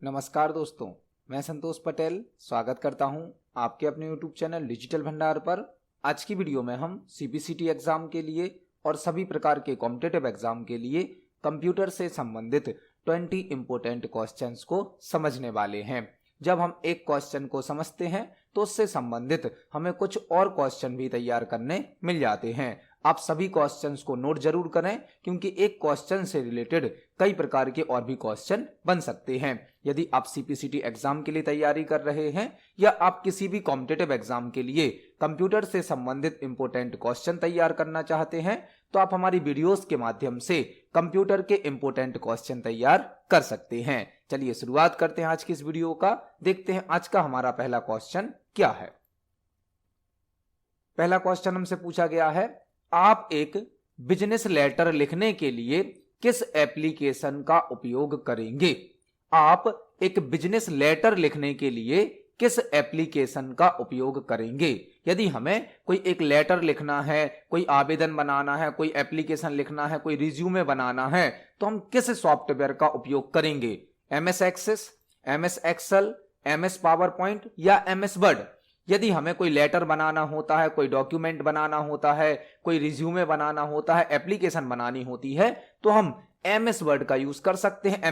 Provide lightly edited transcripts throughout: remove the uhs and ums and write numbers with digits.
नमस्कार दोस्तों, मैं संतोष पटेल स्वागत करता हूं आपके अपने YouTube चैनल डिजिटल भंडार पर। आज की वीडियो में हम CPCT एग्जाम के लिए और सभी प्रकार के कॉम्पिटिटिव एग्जाम के लिए कंप्यूटर से संबंधित 20 इंपोर्टेंट क्वेश्चंस को समझने वाले हैं। जब हम एक क्वेश्चन को समझते हैं तो उससे संबंधित हमें कुछ और क्वेश्चन भी तैयार करने मिल जाते हैं। आप सभी क्वेश्चंस को नोट जरूर करें क्योंकि एक क्वेश्चन से रिलेटेड कई प्रकार के और भी क्वेश्चन बन सकते हैं। यदि आप CPCT एग्जाम के लिए तैयारी कर रहे हैं या आप किसी भी कॉम्पिटिटिव एग्जाम के लिए कंप्यूटर से संबंधित इंपोर्टेंट क्वेश्चन तैयार करना चाहते हैं तो आप हमारी वीडियोस के माध्यम से कंप्यूटर के इंपोर्टेंट क्वेश्चन तैयार कर सकते हैं। चलिए शुरुआत करते हैं आज की इस वीडियो का। देखते हैं आज का हमारा पहला क्वेश्चन क्या है। पहला क्वेश्चन हमसे पूछा गया है, आप एक बिजनेस लेटर लिखने के लिए किस एप्लीकेशन का उपयोग करेंगे? आप एक बिजनेस लेटर लिखने के लिए किस एप्लीकेशन का उपयोग करेंगे? यदि हमें कोई एक लेटर लिखना है, कोई आवेदन बनाना है, कोई एप्लीकेशन लिखना है, कोई रिज्यूमे बनाना है, तो हम किस सॉफ्टवेयर का उपयोग करेंगे? MS Access, MS Excel, MS PowerPoint या MS वर्ड? यदि हमें कोई लेटर बनाना होता है, कोई डॉक्यूमेंट बनाना होता है, कोई रिज्यूमे बनाना होता है, एप्लीकेशन बनानी होती है, तो हम MS वर्ड का यूज कर सकते हैं।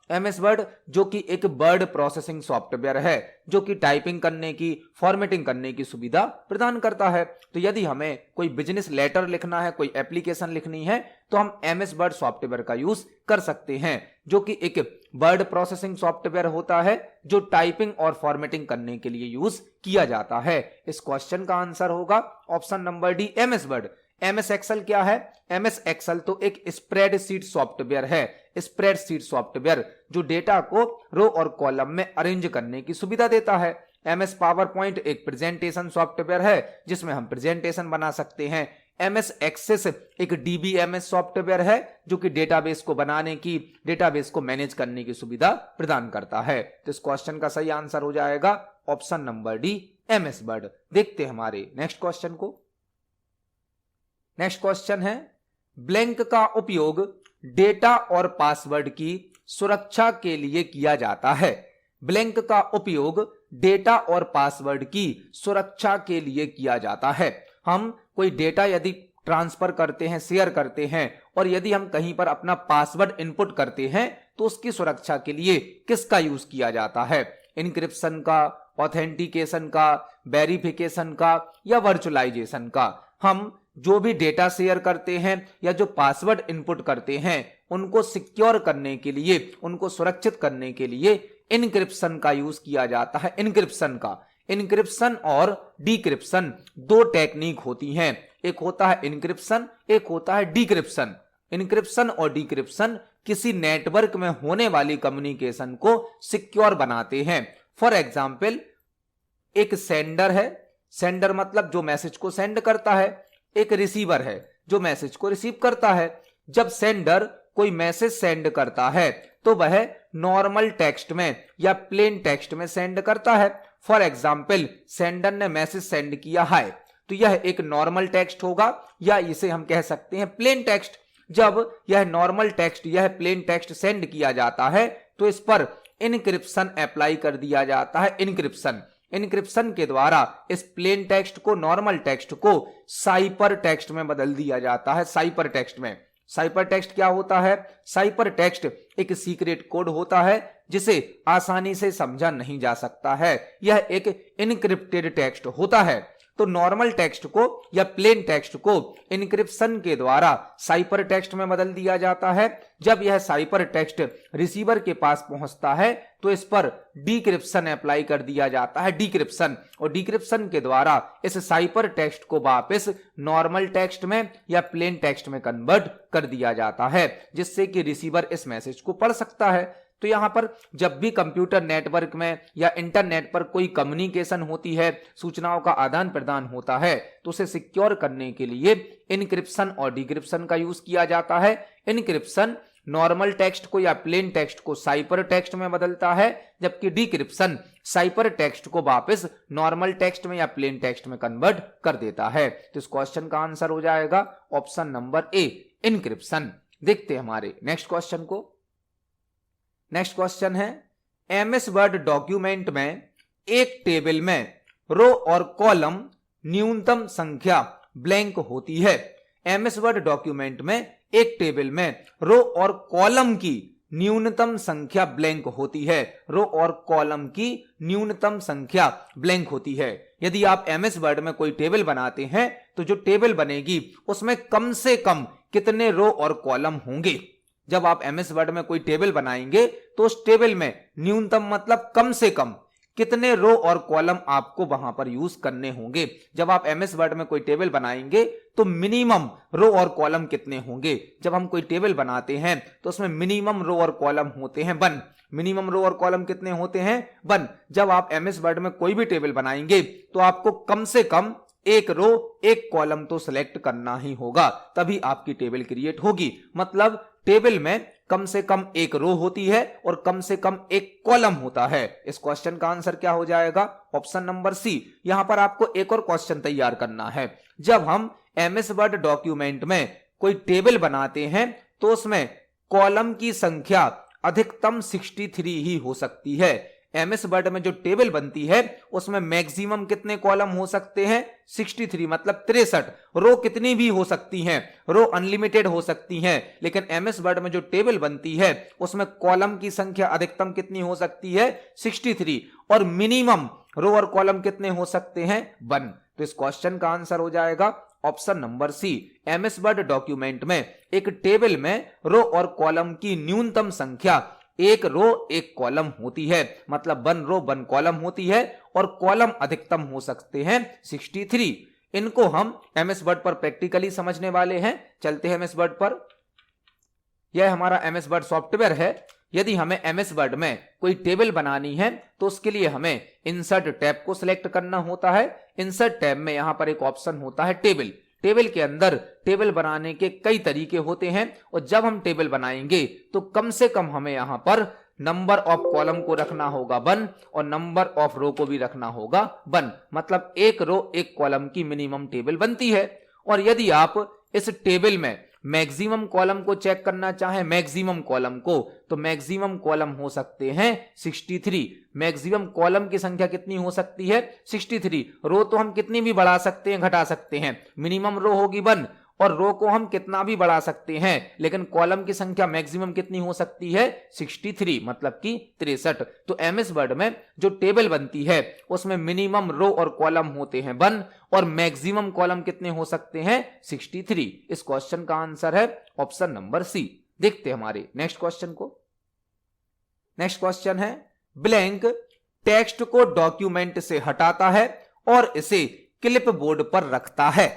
MS वर्ड जो कि एक वर्ड प्रोसेसिंग सॉफ्टवेयर है जो कि टाइपिंग करने की, फॉर्मेटिंग करने की सुविधा प्रदान करता है। तो यदि हमें कोई बिजनेस लेटर लिखना है, कोई एप्लीकेशन लिखनी है, तो हम MS वर्ड सॉफ्टवेयर का यूज कर सकते हैं जो कि एक वर्ड प्रोसेसिंग सॉफ्टवेयर होता है जो टाइपिंग और फॉर्मेटिंग करने के लिए यूज किया जाता है। इस क्वेश्चन का आंसर होगा option number D, MS Word. MS Excel क्या है? MS एक्सेल तो एक स्प्रेडशीट सॉफ्टवेयर है। स्प्रेडशीट सॉफ्टवेयर जो डेटा को रो और कॉलम में अरेंज करने की सुविधा देता है। MS पावरपॉइंट एक प्रेजेंटेशन सॉफ्टवेयर है जिसमें हम प्रेजेंटेशन बना सकते हैं। MS एक्सेस एक DBMS सॉफ्टवेयर है जो कि डेटाबेस को बनाने की, डेटाबेस को मैनेज करने की सुविधा प्रदान करता है। तो इस क्वेश्चन का सही आंसर हो जाएगा option number D, MS word. देखते हैं हमारे नेक्स्ट क्वेश्चन को। नेक्स्ट क्वेश्चन है, ब्लैंक का उपयोग डेटा और पासवर्ड की सुरक्षा के लिए किया जाता है। ब्लैंक का उपयोग डेटा और पासवर्ड की सुरक्षा के लिए किया जाता है। हम कोई डेटा यदि ट्रांसफर करते हैं, शेयर करते हैं और यदि हम कहीं पर अपना पासवर्ड इनपुट करते हैं तो उसकी सुरक्षा के लिए किसका यूज किया जाता है? इनक्रिप्शन का, ऑथेंटिकेशन का, वेरिफिकेशन का या वर्चुअलाइजेशन का? हम जो भी डेटा शेयर करते हैं या जो पासवर्ड इनपुट करते हैं उनको सिक्योर करने के लिए, उनको सुरक्षित करने के लिए इनक्रिप्शन का यूज किया जाता है। इनक्रिप्शन और डिक्रिप्शन दो टेक्निक होती हैं। एक होता है इनक्रिप्शन, एक होता है डिक्रिप्शन। इनक्रिप्शन और डिक्रिप्शन किसी नेटवर्क में होने वाली कम्युनिकेशन को सिक्योर बनाते हैं। फॉर एग्जाम्पल, एक सेंडर है, सेंडर मतलब जो मैसेज को सेंड करता है, एक रिसीवर है जो मैसेज को रिसीव करता है। जब सेंडर कोई मैसेज सेंड करता है तो वह नॉर्मल टेक्स्ट में या प्लेन टेक्स्ट में सेंड करता है। फॉर एग्जाम्पल, सेंडर ने मैसेज सेंड किया हाय, तो यह एक नॉर्मल टेक्स्ट होगा या इसे हम कह सकते हैं प्लेन टेक्स्ट। जब यह नॉर्मल टेक्स्ट, यह प्लेन टेक्स्ट सेंड किया जाता है तो इस पर इनक्रिप्शन अप्लाई कर दिया जाता है। इनक्रिप्शन के द्वारा इस प्लेन टेक्स्ट को, नॉर्मल टेक्स्ट को साइपर टेक्स्ट में बदल दिया जाता है। साइपर टेक्स्ट क्या होता है? साइपर टेक्स्ट एक सीक्रेट कोड होता है जिसे आसानी से समझा नहीं जा सकता है। यह एक इनक्रिप्टेड टेक्स्ट होता है। तो नॉर्मल टेक्स्ट को या प्लेन टेक्स्ट को इनक्रिप्शन के द्वारा साइपर टेक्स्ट में बदल दिया जाता है। जब यह साइपर टेक्स्ट रिसीवर के पास पहुंचता है तो इस पर डिक्रिप्शन अप्लाई कर दिया जाता है। डिक्रिप्शन के द्वारा इस साइपर टेक्स्ट को वापस नॉर्मल टेक्स्ट में या प्लेन टेक्स्ट में कन्वर्ट कर दिया जाता है जिससे कि रिसीवर इस मैसेज को पढ़ सकता है। तो यहां पर जब भी कंप्यूटर नेटवर्क में या इंटरनेट पर कोई कम्युनिकेशन होती है, सूचनाओं का आदान प्रदान होता है, तो उसे सिक्योर करने के लिए इनक्रिप्शन और डिक्रिप्शन का यूज किया जाता है। इनक्रिप्शन नॉर्मल टेक्स्ट को या प्लेन टेक्स्ट को साइपर टेक्स्ट में बदलता है, जबकि डिक्रिप्शन साइपर टेक्स्ट को वापस नॉर्मल टेक्स्ट में या प्लेन टेक्स्ट में कन्वर्ट कर देता है। तो इस क्वेश्चन का आंसर हो जाएगा ऑप्शन नंबर ए, इनक्रिप्शन। देखते हैं हमारे नेक्स्ट क्वेश्चन को। नेक्स्ट क्वेश्चन है, एमएस वर्ड डॉक्यूमेंट में एक टेबल में रो और कॉलम न्यूनतम संख्या ब्लैंक होती है। एमएस वर्ड डॉक्यूमेंट में एक टेबल में रो और कॉलम की न्यूनतम संख्या ब्लैंक होती है। रो और कॉलम की न्यूनतम संख्या ब्लैंक होती है। यदि आप एमएस वर्ड में कोई टेबल बनाते हैं तो जो टेबल बनेगी उसमें कम से कम कितने रो और कॉलम होंगे। जब आप एमएस वर्ड में कोई टेबल बनाएंगे तो उस टेबल में न्यूनतम मतलब कम से कम कितने रो और कॉलम आपको वहां पर यूज करने होंगे। जब आप एमएस वर्ड में कोई टेबल बनाएंगे तो मिनिमम रो और कॉलम कितने होंगे। जब हम कोई टेबल बनाते हैं तो उसमें मिनिमम रो और कॉलम होते हैं 1। मिनिमम रो और कॉलम कितने होते हैं 1। जब आप एमएस वर्ड में कोई भी टेबल बनाएंगे तो आपको कम से कम एक रो एक कॉलम तो सिलेक्ट करना ही होगा, तभी आपकी टेबल क्रिएट होगी। मतलब टेबल में कम से कम एक रो होती है और कम से कम एक कॉलम होता है। इस क्वेश्चन का आंसर क्या हो जाएगा? Option number C. यहां पर आपको एक और क्वेश्चन तैयार करना है। जब हम एमएस वर्ड डॉक्यूमेंट में कोई टेबल बनाते हैं तो उसमें कॉलम की संख्या अधिकतम 63 ही हो सकती है। एमएस वर्ड में जो टेबल बनती है उसमें मैक्सिमम कितने कॉलम हो सकते हैं? 63 मतलब 63। रो कितनी भी हो सकती हैं, रो अनलिमिटेड हो सकती हैं, लेकिन एमएस वर्ड में जो टेबल बनती है उसमें कॉलम की संख्या अधिकतम कितनी हो सकती है? 63। और मिनिमम रो और कॉलम कितने हो सकते हैं? 1। तो इस क्वेश्चन का आंसर हो जाएगा option number C. MS Word document में एक टेबल में रो और कॉलम की न्यूनतम संख्या एक रो एक कॉलम होती है, मतलब 1 रो 1 कॉलम होती है और कॉलम अधिकतम हो सकते हैं 63। इनको हम एमएस वर्ड पर प्रैक्टिकली समझने वाले हैं। चलते हैं एमएस वर्ड पर। यह हमारा एमएस वर्ड सॉफ्टवेयर है। यदि हमें एमएस वर्ड में कोई टेबल बनानी है तो उसके लिए हमें इंसर्ट टैब को सिलेक्ट करना होता है। इंसर्ट टैब में यहां पर एक ऑप्शन होता है टेबल। टेबल के अंदर टेबल बनाने के कई तरीके होते हैं और जब हम टेबल बनाएंगे तो कम से कम हमें यहां पर नंबर ऑफ कॉलम को रखना होगा 1 और नंबर ऑफ रो को भी रखना होगा 1। मतलब एक रो एक कॉलम की मिनिमम टेबल बनती है। और यदि आप इस टेबल में मैक्सिमम कॉलम को चेक करना चाहें, मैक्सिमम कॉलम को, तो मैक्सिमम कॉलम हो सकते हैं 63। मैक्सिमम कॉलम की संख्या कितनी हो सकती है? 63। रो तो हम कितनी भी बढ़ा सकते हैं, घटा सकते हैं। मिनिमम रो होगी 1 और रो को हम कितना भी बढ़ा सकते हैं, लेकिन कॉलम की संख्या मैक्सिमम कितनी हो सकती है? 63 मतलब कि 63। तो एमएस वर्ड में जो टेबल बनती है उसमें मिनिमम रो और कॉलम होते हैं 1 और मैक्सिमम कॉलम कितने हो सकते हैं? 63। इस क्वेश्चन का आंसर है ऑप्शन नंबर सी। देखते हैं हमारे नेक्स्ट क्वेश्चन को। नेक्स्ट क्वेश्चन है, ब्लैंक टेक्स्ट को डॉक्यूमेंट से हटाता है और इसे क्लिप बोर्ड पर रखता है।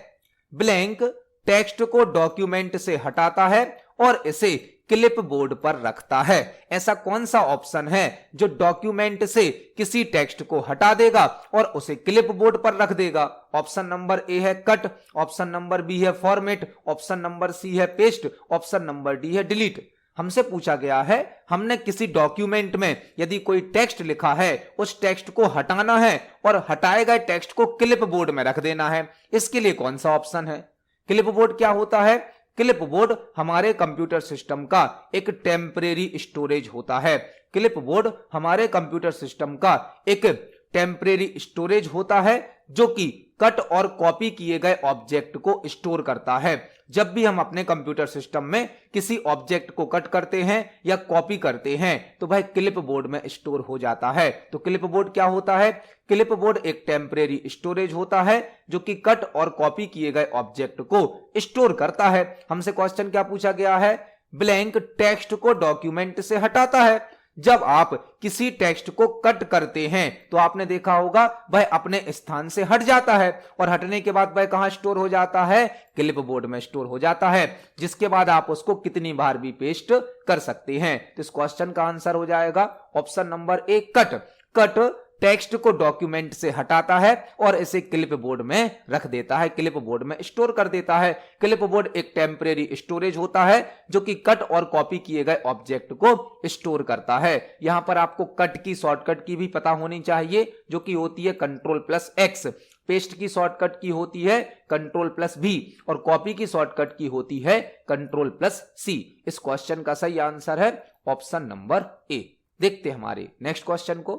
ब्लैंक टेक्स्ट को डॉक्यूमेंट से हटाता है और इसे क्लिप बोर्ड पर रखता है। ऐसा कौन सा ऑप्शन है जो डॉक्यूमेंट से किसी टेक्स्ट को हटा देगा और उसे क्लिप बोर्ड पर रख देगा? ऑप्शन नंबर ए है कट, ऑप्शन नंबर बी है फॉर्मेट, ऑप्शन नंबर सी है पेस्ट, ऑप्शन नंबर डी है डिलीट। हमसे पूछा गया है, हमने किसी डॉक्यूमेंट में यदि कोई टेक्स्ट लिखा है उस टेक्स्ट को हटाना है और हटाए गए टेक्स्ट को क्लिप बोर्ड में रख देना है। इसके लिए कौन सा ऑप्शन है? क्लिप बोर्ड क्या होता है? क्लिप बोर्ड हमारे कंप्यूटर सिस्टम का एक टेम्परेरी स्टोरेज होता है। क्लिप बोर्ड हमारे कंप्यूटर सिस्टम का एक टेम्परेरी स्टोरेज होता है जो कि कट और कॉपी किए गए ऑब्जेक्ट को स्टोर करता है। जब भी हम अपने कंप्यूटर सिस्टम में किसी ऑब्जेक्ट को कट करते हैं या कॉपी करते हैं तो वह क्लिप बोर्ड में स्टोर हो जाता है। तो क्लिप बोर्ड क्या होता है? क्लिप बोर्ड एक टेम्परेरी स्टोरेज होता है जो कि कट और कॉपी किए गए ऑब्जेक्ट को स्टोर करता है। हमसे क्वेश्चन क्या पूछा गया है? ब्लैंक टेक्स्ट को डॉक्यूमेंट से हटाता है। जब आप किसी टेक्स्ट को कट करते हैं तो आपने देखा होगा वह अपने स्थान से हट जाता है और हटने के बाद वह कहां स्टोर हो जाता है? क्लिप बोर्ड में स्टोर हो जाता है, जिसके बाद आप उसको कितनी बार भी पेस्ट कर सकते हैं। तो इस क्वेश्चन का आंसर हो जाएगा option number A cut. Cut text को डॉक्यूमेंट से हटाता है और इसे क्लिप बोर्ड में रख देता है, क्लिप बोर्ड में स्टोर कर देता है। क्लिप बोर्ड एक टेम्परेरी स्टोरेज होता है जो कि कट और कॉपी किए गए ऑब्जेक्ट को स्टोर करता है। यहां पर आपको कट की शॉर्टकट की भी पता होनी चाहिए जो कि होती है Ctrl+X। पेस्ट की शॉर्टकट की होती है Ctrl+V और कॉपी की शॉर्टकट की होती है Ctrl+C। इस क्वेश्चन का सही आंसर है ऑप्शन नंबर ए। देखते हैं हमारे नेक्स्ट क्वेश्चन को।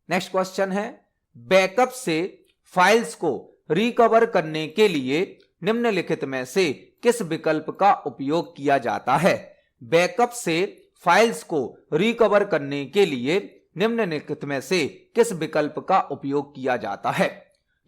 नेक्स्ट क्वेश्चन है, बैकअप से फाइल्स को रिकवर करने के लिए निम्नलिखित में से किस विकल्प का उपयोग किया जाता है? बैकअप से फाइल्स को रिकवर करने के लिए निम्नलिखित में से किस विकल्प का उपयोग किया जाता है?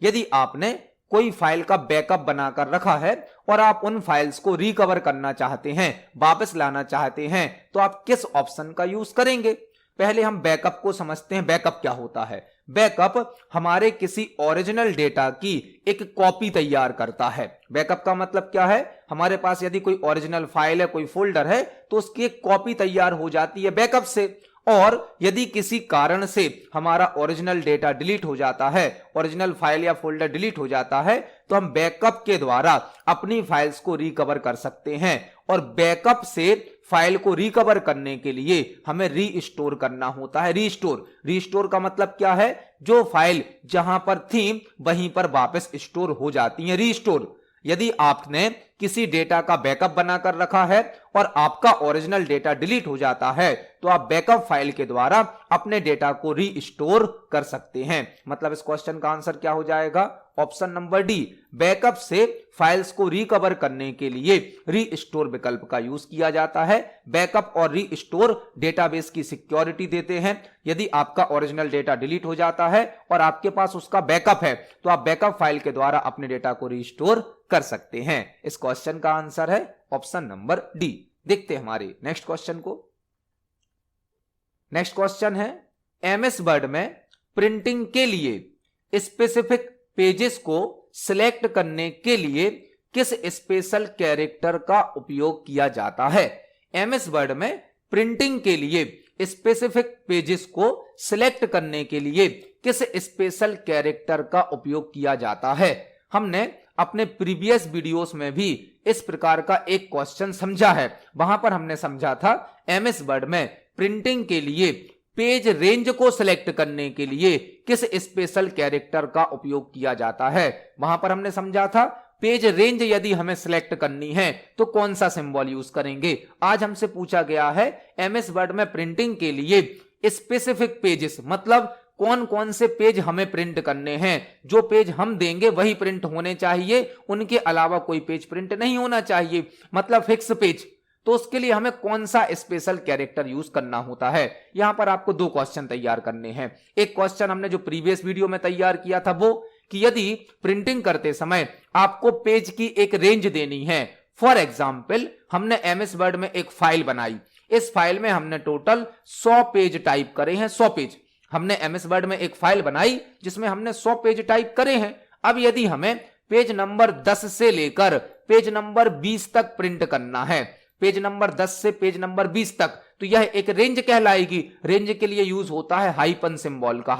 यदि आपने कोई फाइल का बैकअप बनाकर रखा है और आप उन फाइल्स को रिकवर करना चाहते हैं, वापस लाना चाहते हैं, तो आप किस ऑप्शन का यूज करेंगे? पहले हम बैकअप को समझते हैं। बैकअप क्या होता है? बैकअप हमारे किसी ओरिजिनल डेटा की एक कॉपी तैयार करता है। बैकअप का मतलब क्या है? हमारे पास यदि कोई ओरिजिनल फाइल है, कोई फोल्डर है, तो उसकी एक कॉपी तैयार हो जाती है बैकअप से। और यदि किसी कारण से हमारा ओरिजिनल डेटा डिलीट हो जाता है, ओरिजिनल फाइल या फोल्डर डिलीट हो जाता है, तो हम बैकअप के द्वारा अपनी फाइल्स को रिकवर कर सकते हैं। और बैकअप से फाइल को रिकवर करने के लिए हमें रीस्टोर करना होता है। रीस्टोर का मतलब क्या है? जो फाइल जहां पर थी वहीं पर वापस स्टोर हो जाती है, रीस्टोर। यदि आपने किसी डेटा का बैकअप बनाकर रखा है और आपका ओरिजिनल डेटा डिलीट हो जाता है, तो आप बैकअप फाइल के द्वारा अपने डेटा को रीस्टोर कर सकते हैं। मतलब इस क्वेश्चन का आंसर क्या हो जाएगा? ऑप्शन नंबर डी, बैकअप से फाइल्स को रिकवर करने के लिए रीस्टोर विकल्प का यूज किया जाता है। बैकअप और रीस्टोर डेटाबेस की सिक्योरिटी देते हैं। यदि आपका ओरिजिनल डेटा डिलीट हो जाता है और आपके पास उसका बैकअप है, तो आप बैकअप फाइल के द्वारा अपने डेटा को रीस्टोर कर सकते हैं। इस क्वेश्चन का आंसर है ऑप्शन नंबर डी। देखते हैं हमारे नेक्स्ट क्वेश्चन को। नेक्स्ट क्वेश्चन है, एमएस वर्ड में प्रिंटिंग के लिए स्पेसिफिक पेजेस को सिलेक्ट करने के लिए किस स्पेशल कैरेक्टर का उपयोग किया जाता है? एमएस वर्ड में प्रिंटिंग के लिए स्पेसिफिक पेजेस को सिलेक्ट करने के लिए किस स्पेशल कैरेक्टर का उपयोग किया जाता है? हमने अपने प्रीवियस वीडियोस में भी इस प्रकार का एक क्वेश्चन समझा है। वहां पर हमने समझा था एमएस वर्ड में प्रिंटिंग के लिए पेज रेंज को सिलेक्ट करने के लिए किस स्पेशल कैरेक्टर का उपयोग किया जाता है। वहां पर हमने समझा था पेज रेंज यदि हमें सिलेक्ट करनी है तो कौन सा सिंबल यूज करेंगे। आज हमसे पूछा गया है एमएस वर्ड में प्रिंटिंग के लिए स्पेसिफिक पेजेस, मतलब कौन कौन से पेज हमें प्रिंट करने हैं। जो पेज हम देंगे वही प्रिंट होने चाहिए, उनके अलावा कोई पेज प्रिंट नहीं होना चाहिए, मतलब फिक्स पेज। तो उसके लिए हमें कौन सा स्पेशल कैरेक्टर यूज करना होता है? यहां पर आपको दो क्वेश्चन तैयार करने हैं। एक क्वेश्चन हमने जो प्रीवियस वीडियो में तैयार किया था वो कि यदि प्रिंटिंग करते समय आपको पेज की एक रेंज देनी है। फॉर एग्जाम्पल, हमने एमएस वर्ड में एक फाइल बनाई। इस फाइल में हमने टोटल 100 पेज टाइप करे हैं। 100 पेज हमने एमएस वर्ड में एक फाइल बनाई जिसमें हमने 100 पेज टाइप करे हैं। अब यदि हमें पेज नंबर 10 से लेकर पेज नंबर 20 तक प्रिंट करना है, पेज नंबर 10 से पेज नंबर 20 तक, तो यह एक रेंज कहलाएगी। रेंज के लिए यूज होता है हाइपन सिंबल का।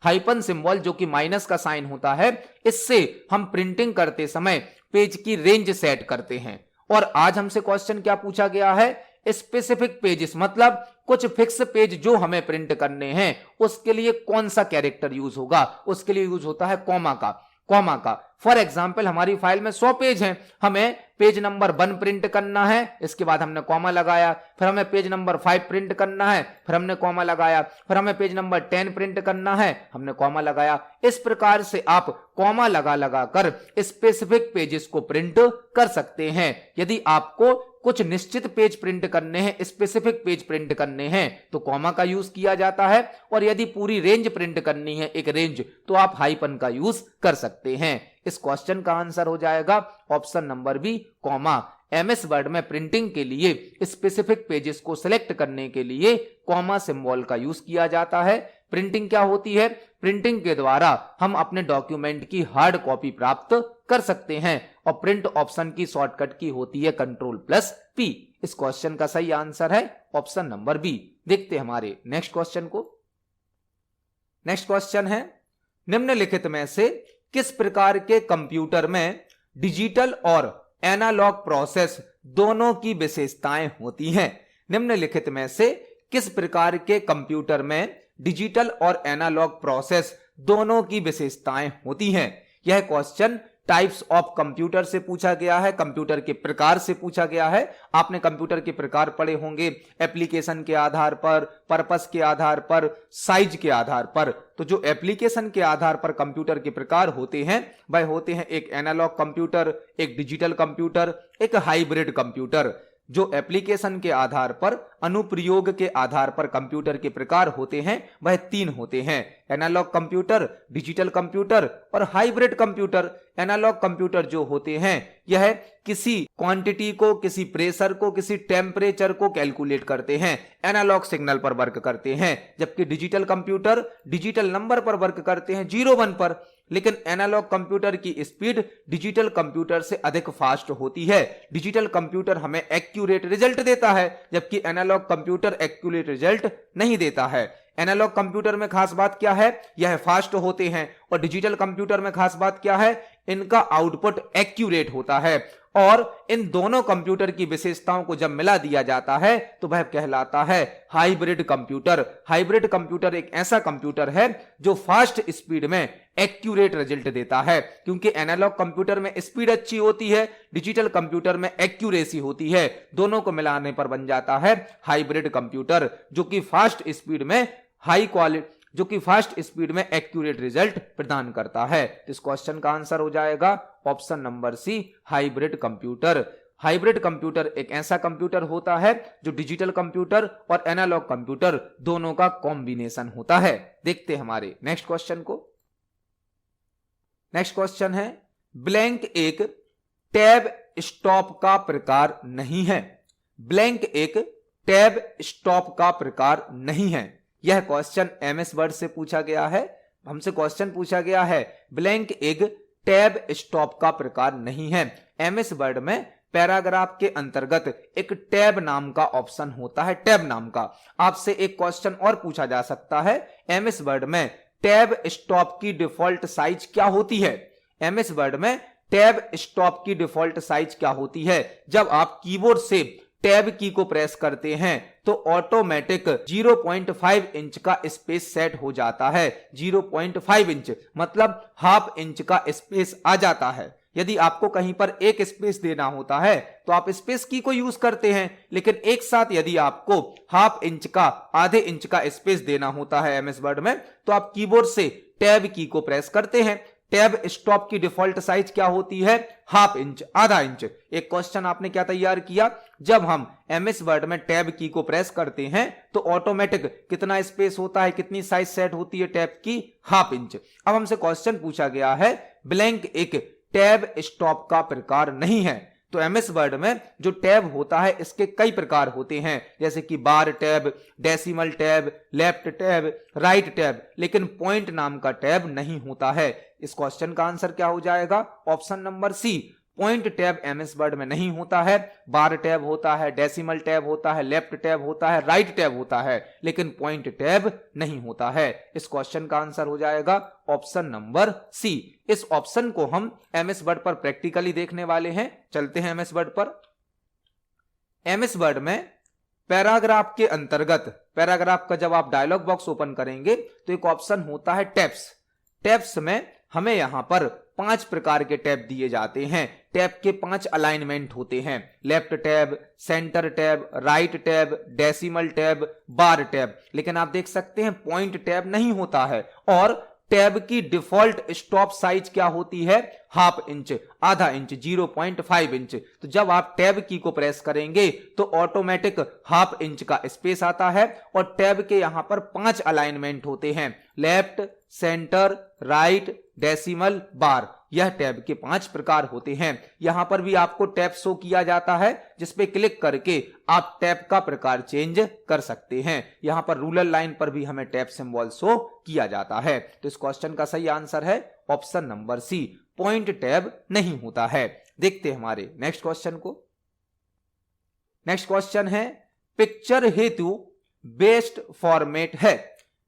हाइपन सिंबल जो कि माइनस का साइन होता है, इससे हम प्रिंटिंग करते समय पेज की रेंज सेट करते हैं। और आज हमसे क्वेश्चन क्या पूछा गया है? स्पेसिफिक पेजेस, मतलब कुछ फिक्स पेज जो हमें प्रिंट करने हैं उसके लिए कौन सा कैरेक्टर यूज होगा? उसके लिए यूज होता है कॉमा का। फॉर एग्जाम्पल, हमारी फाइल में 100 पेज हैं, हमें पेज नंबर 1 प्रिंट करना है, इसके बाद हमने कॉमा लगाया। फिर हमें पेज नंबर 5 प्रिंट करना है, फिर हमने कॉमा लगाया। फिर हमें पेज नंबर 10 प्रिंट करना है, हमने कॉमा लगाया। इस प्रकार से आप कॉमा लगा कर स्पेसिफिक पेजेस को प्रिंट कर सकते हैं। यदि आपको कुछ निश्चित पेज प्रिंट करने हैं, स्पेसिफिक पेज प्रिंट करने हैं, तो कॉमा का यूज किया जाता है। और यदि पूरी रेंज प्रिंट करनी है, एक रेंज, तो आप हाइपन का यूज कर सकते हैं। इस क्वेश्चन का आंसर हो जाएगा option number B, comma. MS Word में प्रिंटिंग के लिए स्पेसिफिक पेजेस को सिलेक्ट करने के लिए कॉमा सिंबल का यूज किया जाता है। प्रिंटिंग क्या होती है? प्रिंटिंग के द्वारा हम अपने डॉक्यूमेंट की हार्ड कॉपी प्राप्त कर सकते हैं। और प्रिंट ऑप्शन की शॉर्टकट की होती है Ctrl+P। इस क्वेश्चन का सही आंसर है ऑप्शन नंबर बी। देखते हैं हमारे नेक्स्ट क्वेश्चन को। नेक्स्ट क्वेश्चन है, निम्नलिखित में से किस प्रकार के कंप्यूटर में डिजिटल और एनालॉग प्रोसेस दोनों की विशेषताएं होती हैं? निम्नलिखित में से किस प्रकार के कंप्यूटर में डिजिटल और एनालॉग प्रोसेस दोनों की विशेषताएं होती हैं? यह क्वेश्चन टाइप्स ऑफ कंप्यूटर से पूछा गया है, कंप्यूटर के प्रकार से पूछा गया है। आपने कंप्यूटर के प्रकार पढ़े होंगे, एप्लीकेशन के आधार पर, पर्पस के आधार पर, साइज के आधार पर। तो जो एप्लीकेशन के आधार पर कंप्यूटर के प्रकार होते हैं वह होते हैं एक एनालॉग कंप्यूटर, एक डिजिटल कंप्यूटर, एक हाइब्रिड कंप्यूटर। जो एप्लीकेशन के आधार पर, अनुप्रयोग के आधार पर कंप्यूटर के प्रकार होते हैं वह 3 होते हैं, एनालॉग कंप्यूटर, डिजिटल कंप्यूटर और हाइब्रिड कंप्यूटर। एनालॉग कंप्यूटर जो होते हैं यह किसी क्वांटिटी को, किसी प्रेशर को, किसी टेम्परेचर को कैलकुलेट करते हैं, एनालॉग सिग्नल पर वर्क करते हैं। जबकि डिजिटल कंप्यूटर डिजिटल नंबर पर वर्क करते हैं, 0-1 पर। लेकिन एनालॉग कंप्यूटर की स्पीड डिजिटल कंप्यूटर से अधिक फास्ट होती है। डिजिटल कंप्यूटर हमें एक्यूरेट रिजल्ट देता है, जबकि एनालॉग कंप्यूटर एक्यूरेट रिजल्ट नहीं देता है। एनालॉग कंप्यूटर में खास बात क्या है, यह फास्ट होते हैं, और डिजिटल कंप्यूटर में खास बात क्या है, इनका आउटपुट एक्यूरेट होता है। और इन दोनों कंप्यूटर की विशेषताओं को जब मिला दिया जाता है तो वह कहलाता है हाइब्रिड कंप्यूटर। हाइब्रिड कंप्यूटर एक ऐसा कंप्यूटर है जो फास्ट स्पीड में एक्यूरेट रिजल्ट देता है, क्योंकि एनालॉग कंप्यूटर में स्पीड अच्छी होती है, डिजिटल कंप्यूटर में एक्यूरेसी होती है। दोनों को मिलाने पर बन जाता है हाइब्रिड कंप्यूटर, जो कि फास्ट स्पीड में एक्यूरेट रिजल्ट प्रदान करता है। तो इस क्वेश्चन का आंसर हो जाएगा option number C, hybrid computer. Hybrid computer एक ऐसा कंप्यूटर होता है जो डिजिटल कंप्यूटर और एनालॉग कंप्यूटर दोनों का कॉम्बिनेशन होता है। देखते हैं हमारे नेक्स्ट क्वेश्चन को। नेक्स्ट क्वेश्चन है, ब्लैंक एक टैब स्टॉप का प्रकार नहीं है। ब्लैंक एक टैब स्टॉप का प्रकार नहीं है। यह क्वेश्चन एमएस वर्ड से पूछा गया है। हमसे क्वेश्चन पूछा गया है ब्लैंक एक टैब स्टॉप का प्रकार नहीं है। एमएस वर्ड में पैराग्राफ के अंतर्गत एक टैब नाम का ऑप्शन होता है, टैब नाम का। आपसे एक क्वेश्चन और पूछा जा सकता है, एमएस वर्ड में टैब स्टॉप की डिफॉल्ट साइज क्या होती है। एमएस वर्ड में टैब स्टॉप की डिफॉल्ट साइज क्या होती है। जब आप कीबोर्ड से टैब की को प्रेस करते हैं तो ऑटोमेटिक 0.5 इंच का स्पेस सेट हो जाता है। 0.5 इंच मतलब हाफ इंच का स्पेस आ जाता है। यदि आपको कहीं पर एक स्पेस देना होता है तो आप स्पेस की को यूज करते हैं, लेकिन एक साथ यदि आपको हाफ इंच का, आधे इंच का स्पेस देना होता है एमएस वर्ड में, तो आप कीबोर्ड से टैब की को प्रेस करते हैं। टैब स्टॉप की डिफॉल्ट साइज क्या होती है, हाफ इंच, आधा इंच। एक क्वेश्चन आपने क्या तैयार किया, जब हम एमएस वर्ड में टैब की को प्रेस करते हैं तो ऑटोमेटिक कितना स्पेस होता है, कितनी साइज सेट होती है टैब की, हाफ इंच। अब हमसे क्वेश्चन पूछा गया है ब्लैंक एक टैब स्टॉप का प्रकार नहीं है। तो एमएस वर्ड में जो टैब होता है इसके कई प्रकार होते हैं, जैसे कि bar tab, decimal tab, left tab, right tab, लेकिन पॉइंट नाम का टैब नहीं होता है। इस क्वेश्चन का आंसर क्या हो जाएगा, option number C, point tab MS Word में नहीं होता है। बार टैब होता है, डेसिमल टैब होता है, लेफ्ट टैब होता है, राइट टैब होता है, लेकिन पॉइंट टैब नहीं होता है। इस क्वेश्चन का आंसर हो जाएगा ऑप्शन नंबर सी। इस ऑप्शन को हम एमएस वर्ड पर प्रैक्टिकली देखने वाले हैं। चलते हैं एमएस वर्ड पर। एमएस वर्ड में पैराग्राफ के अंतर्गत, पैराग्राफ का जब आप डायलॉग बॉक्स ओपन करेंगे तो एक ऑप्शन होता है टैब्स। टैब्स में हमें यहां पर 5 प्रकार के टैब दिए जाते हैं। टैब के 5 अलाइनमेंट होते हैं, left tab, centre tab, right tab, decimal tab, bar tab. लेकिन आप देख सकते हैं पॉइंट टैब नहीं होता है। और टैब की डिफॉल्ट स्टॉप साइज क्या होती है, हाफ इंच, आधा इंच, 0.5 इंच। तो जब आप टैब की को प्रेस करेंगे तो ऑटोमेटिक हाफ इंच का स्पेस आता है। और टैब के यहां पर 5 अलाइनमेंट होते हैं, लेफ्ट, सेंटर, राइट, डेसिमल, बार। यह टैब के 5 प्रकार होते हैं। यहां पर भी आपको टैब शो किया जाता है, जिस पे क्लिक करके आप टैब का प्रकार चेंज कर सकते हैं। यहां पर रूलर लाइन पर भी हमें टैब सिंबल शो किया जाता है। तो इस क्वेश्चन का सही आंसर है option number C, point tab नहीं होता है। देखते हैं हमारे नेक्स्ट क्वेश्चन को। नेक्स्ट क्वेश्चन है, पिक्चर हेतु बेस्ट फॉर्मेट है।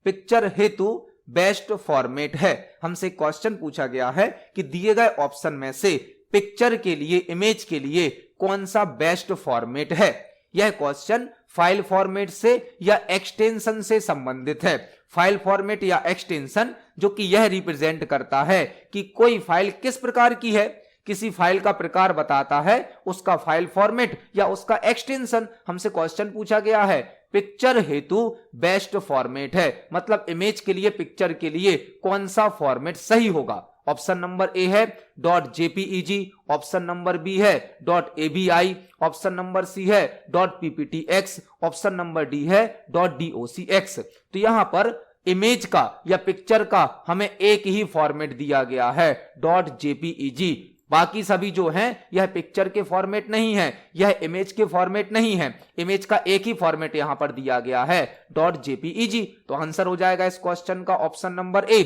पिक्चर हेतु बेस्ट फॉर्मेट है। हमसे क्वेश्चन पूछा गया है कि दिए गए ऑप्शन में से पिक्चर के लिए, इमेज के लिए कौन सा बेस्ट फॉर्मेट है। यह क्वेश्चन फाइल फॉर्मेट से या एक्सटेंशन से संबंधित है। फाइल फॉर्मेट या एक्सटेंशन जो कि यह रिप्रेजेंट करता है कि कोई फाइल किस प्रकार की है, किसी फाइल का प्रकार बताता है, उसका फाइल फॉर्मेट या उसका एक्सटेंशन। हमसे क्वेश्चन पूछा गया है पिक्चर हेतु बेस्ट फॉर्मेट है, मतलब इमेज के लिए, पिक्चर के लिए कौन सा फॉर्मेट सही होगा। ऑप्शन नंबर ए है .jpeg, ऑप्शन नंबर बी है .avi, ऑप्शन नंबर सी है .pptx, ऑप्शन नंबर डी है .docx। तो यहां पर इमेज का या पिक्चर का हमें एक ही फॉर्मेट दिया गया है .jpeg। बाकी सभी जो हैं यह पिक्चर के फॉर्मेट नहीं है, यह इमेज के फॉर्मेट नहीं है। इमेज का एक ही फॉर्मेट यहां पर दिया गया है .jpeg। तो आंसर हो जाएगा इस क्वेश्चन का option number A.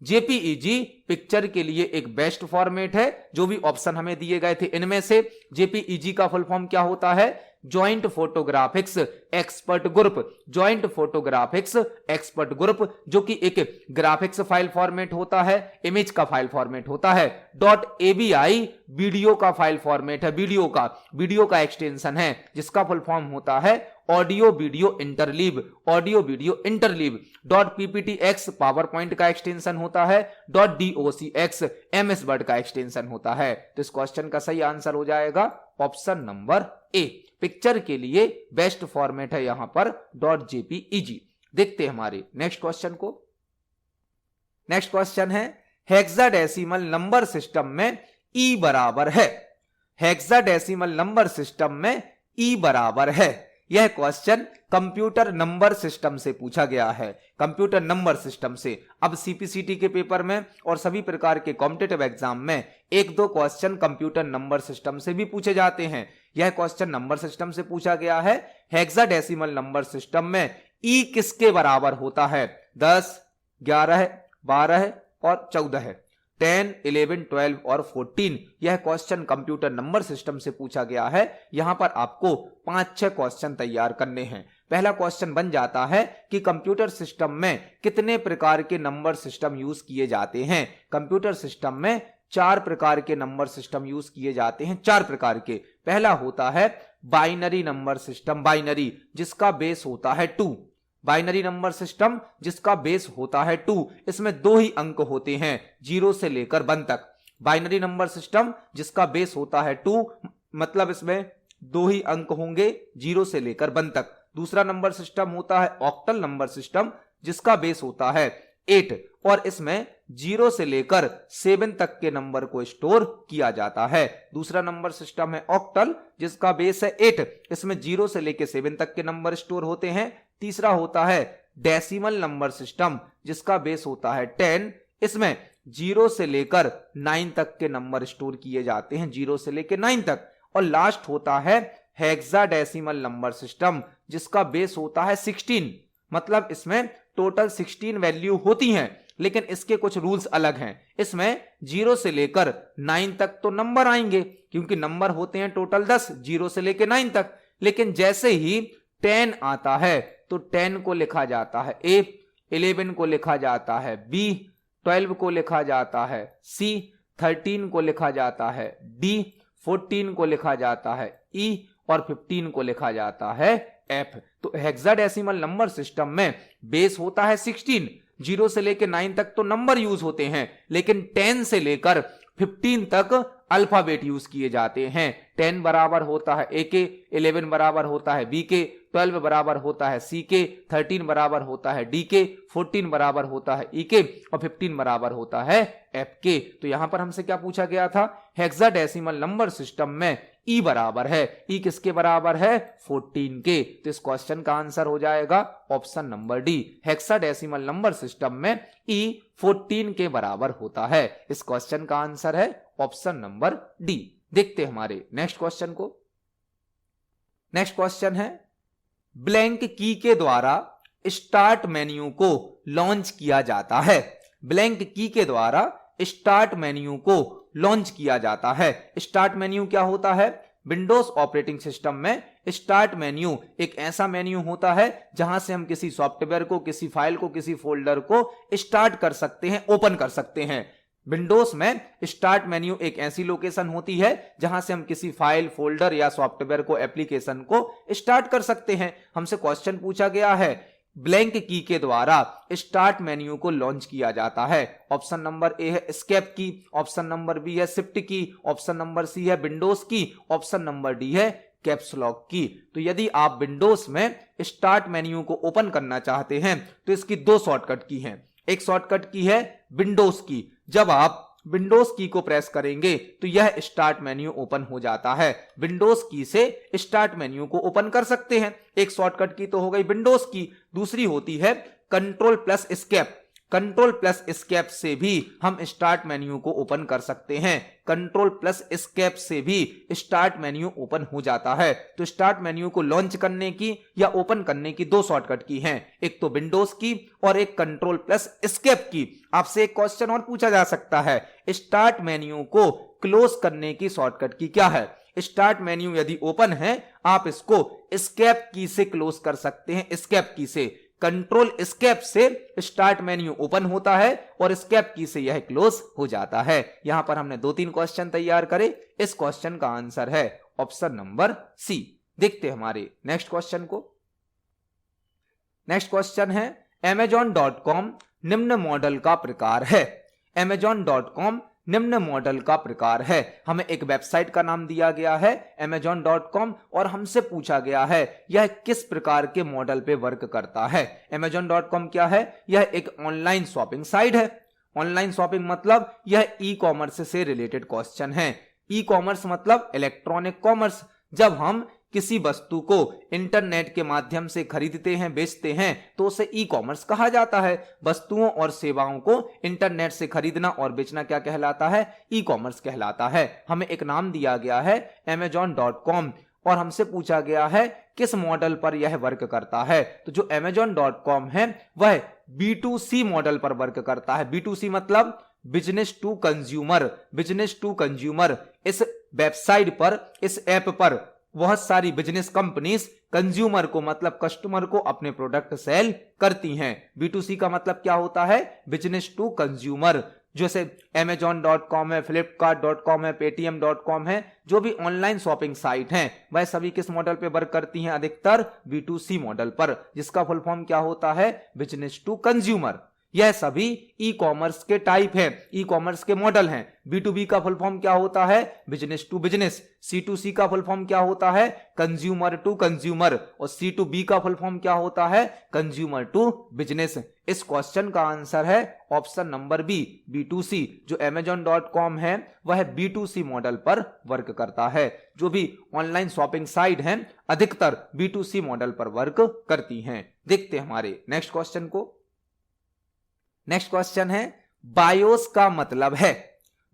JPEG picture के लिए एक बेस्ट फॉर्मेट है। जो भी ऑप्शन हमें दिए गए थे इनमें से जेपीईजी का फुल फॉर्म क्या होता है? Joint photographics expert group. Joint photographics expert group जो कि एक ग्राफिक्स फाइल फॉर्मेट होता है, इमेज का फाइल फॉर्मेट होता है। .avi वीडियो का फाइल फॉर्मेट है, वीडियो का एक्सटेंशन है, जिसका फुल फॉर्म होता है audio video interleave, audio video interleave. .pptx power point का एक्सटेंशन होता है। .docx MS वर्ड का एक्सटेंशन होता है। तो इस क्वेश्चन का सही आंसर हो जाएगा ऑप्शन नंबर ए। पिक्चर के लिए बेस्ट फॉर्मेट है यहां पर .jpeg। देखते हैं हमारे नेक्स्ट क्वेश्चन को। नेक्स्ट क्वेश्चन है हेक्साडेसिमल नंबर सिस्टम में ई बराबर है। हेक्साडेसिमल नंबर सिस्टम में ई बराबर है। यह क्वेश्चन कंप्यूटर नंबर सिस्टम से पूछा गया है, कंप्यूटर नंबर सिस्टम से। अब सीपीसीटी के पेपर में और सभी प्रकार के कॉम्पिटिटिव एग्जाम में एक दो क्वेश्चन कंप्यूटर नंबर सिस्टम से भी पूछे जाते हैं। यह क्वेश्चन नंबर सिस्टम से पूछा गया है। हेक्साडेसिमल नंबर सिस्टम में ई किसके बराबर होता है? 10, 11, 12 और 14, 10, 11, 12 और 14। यह क्वेश्चन कंप्यूटर नंबर सिस्टम से पूछा गया है। यहां पर आपको 5-6 क्वेश्चन तैयार करने हैं। पहला क्वेश्चन बन जाता है कि कंप्यूटर सिस्टम में कितने प्रकार के नंबर सिस्टम यूज किए जाते हैं? कंप्यूटर सिस्टम में 4 प्रकार के नंबर सिस्टम यूज किए जाते हैं, 4 प्रकार के। पहला होता है बाइनरी नंबर सिस्टम, बाइनरी जिसका बेस होता है 2। बाइनरी नंबर सिस्टम जिसका बेस होता है 2, इसमें 2 ही अंक होते हैं 0 से लेकर 1 तक। बाइनरी नंबर सिस्टम जिसका बेस होता है 2, मतलब इसमें 2 ही अंक होंगे 0 से लेकर 1 तक। दूसरा नंबर सिस्टम होता है ऑक्टल नंबर सिस्टम जिसका बेस होता है 8 और इसमें 0 से लेकर 7 तक के नंबर को स्टोर किया जाता है। दूसरा नंबर सिस्टम है ऑक्टल जिसका बेस है 8, इसमें 0 से लेकर 7 तक के नंबर स्टोर होते हैं। तीसरा होता है डेसिमल नंबर सिस्टम जिसका बेस होता है 10, इसमें 0 से लेकर 9 तक के नंबर स्टोर किए जाते हैं, 0 से लेकर 9 तक। और लास्ट होता है हेक्साडेसिमल नंबर सिस्टम जिसका बेस होता है 16, मतलब इसमें टोटल 16 वैल्यू होती हैं, लेकिन इसके कुछ रूल्स अलग हैं। इसमें 0 से लेकर 9 तक तो नंबर आएंगे क्योंकि नंबर होते हैं टोटल 10, 0 से लेकर 9 तक। लेकिन जैसे ही 10 आता है तो 10 को लिखा जाता है A, 11 को लिखा जाता है B, 12 को लिखा जाता है C, 13 को लिखा जाता है D, 14 को लिखा जाता है E और 15 को लिखा जाता है F। तो हेक्साडेसिमल नंबर सिस्टम में बेस होता है 16, 0 से लेकर 9 तक तो नंबर यूज होते हैं, लेकिन 10 से लेकर 15 तक अल्फाबेट यूज किए जाते हैं। 10 बराबर होता है A के, 11 बराबर होता है B के, 12 बराबर होता है C के, 13 बराबर होता है D के, 14 बराबर होता है E के और 15 बराबर होता है F के। तो यहां पर हमसे क्या पूछा गया था? हेक्साडेसिमल नंबर सिस्टम में E बराबर है। E किसके बराबर है? 14 के। तो इस क्वेश्चन का आंसर हो जाएगा option number D. Hexadecimal number system में E 14 के बराबर होता है। इस क्वेश्चन का आंसर है ऑप्शन नंबर डी। देखते हैं हमारे नेक्स्ट क्वेश्चन को। नेक्स्ट क्वेश्चन है ब्लैंक की के द्वारा स्टार्ट मेन्यू को लॉन्च किया जाता है। ब्लैंक की के द्वारा स्टार्ट मेन्यू को लॉन्च किया जाता है। स्टार्ट मेन्यू क्या होता है? विंडोज ऑपरेटिंग सिस्टम में स्टार्ट मेन्यू एक ऐसा मेन्यू होता है जहां से हम किसी सॉफ्टवेयर को, किसी फाइल को, किसी फोल्डर को स्टार्ट कर सकते हैं, ओपन कर सकते हैं। विंडोज में स्टार्ट मेन्यू एक ऐसी लोकेशन होती है जहां से हम किसी फाइल, फोल्डर या सॉफ्टवेयर को, एप्लीकेशन को स्टार्ट कर सकते हैं। हमसे क्वेश्चन पूछा गया है ब्लैंक की के द्वारा स्टार्ट मेन्यू को लॉन्च किया जाता है। ऑप्शन नंबर ए है एस्केप की, ऑप्शन नंबर बी है शिफ्ट की, ऑप्शन नंबर सी है विंडोज की, ऑप्शन नंबर डी है कैप्स लॉक की। तो यदि आप विंडोज में स्टार्ट मेन्यू को ओपन करना चाहते हैं तो इसकी दो शॉर्टकट की हैं। एक शॉर्टकट की है विंडोज की, जब आप विंडोज की को प्रेस करेंगे तो यह स्टार्ट मेन्यू ओपन हो जाता है। विंडोज की से स्टार्ट मेन्यू को ओपन कर सकते हैं। एक शॉर्टकट की तो हो गई विंडोज की, दूसरी होती है control plus escape. Control plus escape से भी हम स्टार्ट मेन्यू को ओपन कर सकते हैं। कंट्रोल प्लस एस्केप से भी स्टार्ट मेन्यू ओपन हो जाता है। तो स्टार्ट मेन्यू को लॉन्च करने की या ओपन करने की दो शॉर्टकट की हैं, एक तो विंडोज की और एक कंट्रोल प्लस एस्केप की। आपसे एक क्वेश्चन और पूछा जा सकता है, स्टार्ट मेन्यू को क्लोज करने की शॉर्टकट की क्या है? स्टार्ट मेन्यू यदि ओपन है, आप इसको एस्केप की से क्लोज कर सकते हैं। एस्केप की से, कंट्रोल एस्केप से स्टार्ट मेन्यू ओपन होता है और एस्केप की से यह क्लोज हो जाता है। यहां पर हमने 2-3 क्वेश्चन तैयार करे। इस क्वेश्चन का आंसर है ऑप्शन नंबर सी। देखते हैं हमारे नेक्स्ट क्वेश्चन को। नेक्स्ट क्वेश्चन है Amazon.com निम्न मॉडल का प्रकार है। Amazon.com निम्न मॉडल का प्रकार है। हमें एक वेबसाइट का नाम दिया गया है Amazon.com और हमसे पूछा गया है यह किस प्रकार के मॉडल पे वर्क करता है। Amazon.com क्या है? यह एक ऑनलाइन शॉपिंग साइट है। ऑनलाइन शॉपिंग मतलब यह ई कॉमर्स से रिलेटेड क्वेश्चन है। ई कॉमर्स मतलब इलेक्ट्रॉनिक कॉमर्स। जब हम किसी वस्तु को इंटरनेट के माध्यम से खरीदते हैं, बेचते हैं, तो उसे ई कॉमर्स कहा जाता है। वस्तुओं और सेवाओं को इंटरनेट से खरीदना और बेचना क्या कहलाता है? ई कॉमर्स कहलाता है। हमें एक नाम दिया गया है Amazon.com और हमसे पूछा गया है किस मॉडल पर यह वर्क करता है। तो जो Amazon.com है वह B2C मॉडल पर वर्क करता है। B2C मतलब business to consumer. Business to consumer. इस वेबसाइट पर, इस ऐप पर बहुत सारी बिजनेस कंपनीज कंज्यूमर को मतलब कस्टमर को अपने प्रोडक्ट सेल करती हैं। B2C का मतलब क्या होता है? Business to consumer. जैसे Amazon.com है, Flipkart.com है, Paytm.com है, जो भी ऑनलाइन शॉपिंग साइट हैं वह सभी किस मॉडल पे वर्क करती हैं? अधिकतर B2C मॉडल पर, जिसका फुल फॉर्म क्या होता है? Business to consumer. यह सभी ई कॉमर्स के टाइप हैं, ई कॉमर्स के मॉडल हैं। B2B का फुल फॉर्म क्या होता है? Business to business. C2C का फुल फॉर्म क्या होता है? Consumer to consumer. और C2B का फुल फॉर्म क्या होता है? Consumer to business. इस क्वेश्चन का आंसर है ऑप्शन नंबर बी, B2C। जो Amazon.com है वह B2C मॉडल पर वर्क करता है। जो भी ऑनलाइन शॉपिंग साइट हैं अधिकतर B2C मॉडल पर वर्क करती हैं। देखते हैं हमारे नेक्स्ट क्वेश्चन को। नेक्स्ट क्वेश्चन है बायोस का मतलब है।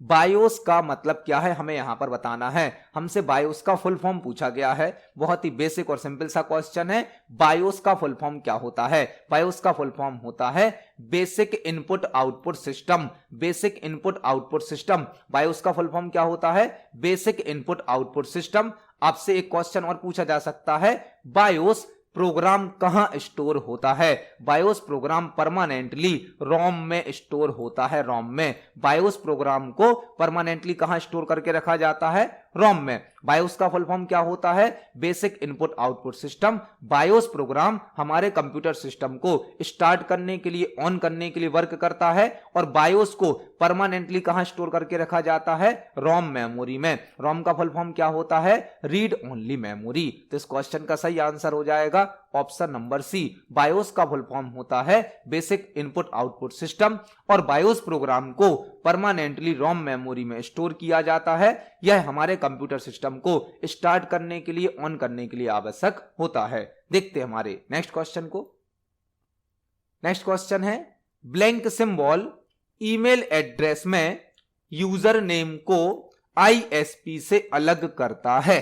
बायोस का मतलब क्या है हमें यहां पर बताना है। हमसे बायोस का फुल फॉर्म पूछा गया है। बहुत ही बेसिक और सिंपल सा क्वेश्चन है। बायोस का फुल फॉर्म क्या होता है? बायोस का फुल फॉर्म होता है basic input output system. Basic input output system. BIOS का फुल फॉर्म क्या होता है? Basic input output system. आपसे एक क्वेश्चन और पूछा जा सकता है, बायोस प्रोग्राम कहां स्टोर होता है? बायोस प्रोग्राम परमानेंटली रोम में स्टोर होता है। रोम में। बायोस प्रोग्राम को परमानेंटली कहां स्टोर करके रखा जाता है? रोम में। बायोस का फुल फॉर्म क्या होता है? Basic input output system. BIOS program हमारे कंप्यूटर सिस्टम को स्टार्ट करने के लिए, ऑन करने के लिए वर्क करता है। और बायोस को परमानेंटली कहां स्टोर करके रखा जाता है? रोम मेमोरी में। रोम का फुल फॉर्म क्या होता है? Read only memory. तो इस क्वेश्चन का सही आंसर हो जाएगा ऑप्शन नंबर सी। बायोस का फुल फॉर्म होता है बेसिक इनपुट आउटपुट सिस्टम और बायोस प्रोग्राम को परमानेंटली रोम मेमोरी में स्टोर किया जाता है। यह हमारे कंप्यूटर सिस्टम को स्टार्ट करने के लिए, ऑन करने के लिए आवश्यक होता है। देखते हैं हमारे नेक्स्ट क्वेश्चन को। नेक्स्ट क्वेश्चन है ब्लैंक सिंबल ईमेल एड्रेस में यूजर नेम को ISP से अलग करता है।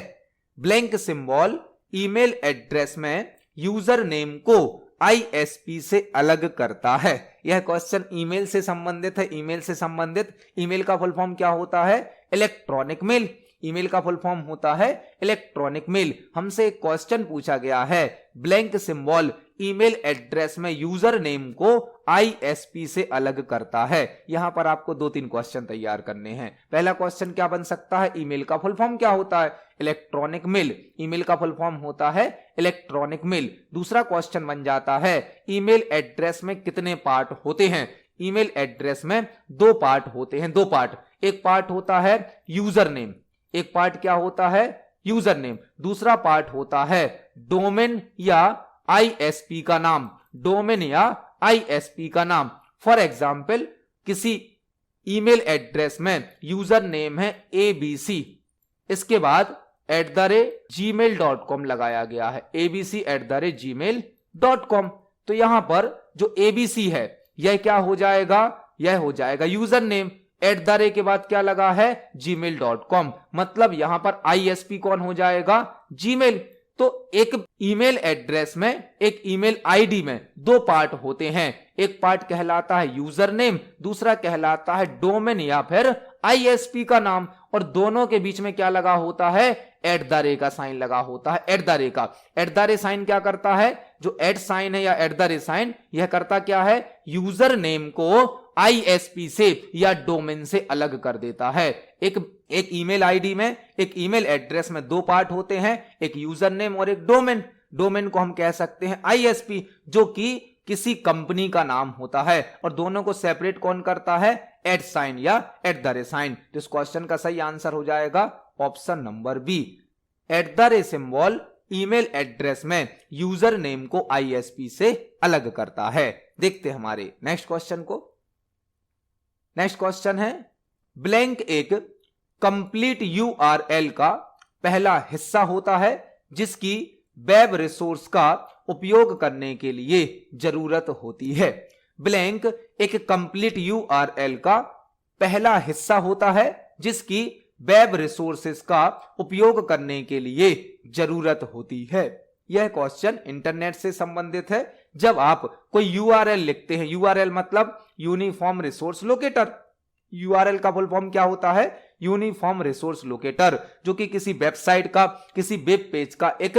ब्लैंक सिंबल ईमेल एड्रेस में यूजर नेम को ISP से अलग करता है। यह क्वेश्चन ईमेल से संबंधित है। ईमेल से संबंधित। ईमेल का फुल फॉर्म क्या होता है? Electronic mail. ईमेल का फुल फॉर्म होता है इलेक्ट्रॉनिक मेल। हमसे एक क्वेश्चन पूछा गया है, ब्लैंक सिंबल ईमेल एड्रेस में यूजर नेम को ISP से अलग करता है? यहां पर आपको 2-3 क्वेश्चन तैयार करने हैं। पहला क्वेश्चन क्या बन सकता है? ईमेल का फुल फॉर्म क्या होता है? Electronic mail. ईमेल का फुल फॉर्म होता है इलेक्ट्रॉनिक मेल। दूसरा क्वेश्चन बन जाता है ईमेल एड्रेस में कितने पार्ट होते हैं? ईमेल एड्रेस में 2 पार्ट होते हैं, 2 पार्ट। एक पार्ट होता है यूजर नेम, एक पार्ट क्या होता है? User name. दूसरा पार्ट होता है डोमेन या ISP का नाम, डोमेन या ISP का नाम। फॉर एग्जाम्पल किसी ईमेल एड्रेस में यूजर नेम है ABC, इसके बाद @gmail.com लगाया गया है, abc@gmail.com। तो यहां पर जो ABC है यह क्या हो जाएगा? यह हो जाएगा यूजर नेम। @ के बाद क्या लगा है? gmail.com। मतलब यहां पर ISP कौन हो जाएगा? Gmail। तो एक ईमेल एड्रेस में, एक ईमेल आईडी में 2 पार्ट होते हैं। एक पार्ट कहलाता है यूजर नेम, दूसरा कहलाता है डोमेन या फिर ISP का नाम। और दोनों के बीच में क्या लगा होता है? @ का साइन लगा होता है। @ का साइन क्या करता है? जो @ साइन है या @ साइन, यह करता क्या है? यूजर नेम को ISP से या डोमेन से अलग कर देता है। एक ईमेल आईडी में, एक ईमेल एड्रेस में 2 पार्ट होते हैं, एक यूजर नेम और एक डोमेन। डोमेन को हम कह सकते हैं ISP, जो कि किसी कंपनी का नाम होता है। और दोनों को सेपरेट कौन करता है? @ साइन या @ साइन। तो इस क्वेश्चन का सही आंसर हो जाएगा option number B. @ Symbol email address में यूजर नेम को ISP से अलग करता है। देखते हैं हमारे नेक्स्ट क्वेश्चन को। नेक्स्ट क्वेश्चन है ब्लैंक एक कंप्लीट URL का पहला हिस्सा होता है जिसकी वेब रिसोर्स का उपयोग करने के लिए जरूरत होती है। ब्लैंक एक कंप्लीट URL का पहला हिस्सा होता है जिसकी वेब रिसोर्सेस का उपयोग करने के लिए जरूरत होती है। यह क्वेश्चन इंटरनेट से संबंधित है। जब आप कोई URL लिखते हैं, URL मतलब यूनिफॉर्म रिसोर्स लोकेटर। URL का फुल फॉर्म क्या होता है? यूनिफॉर्म रिसोर्स लोकेटर, जो कि किसी वेबसाइट का, किसी वेब पेज का एक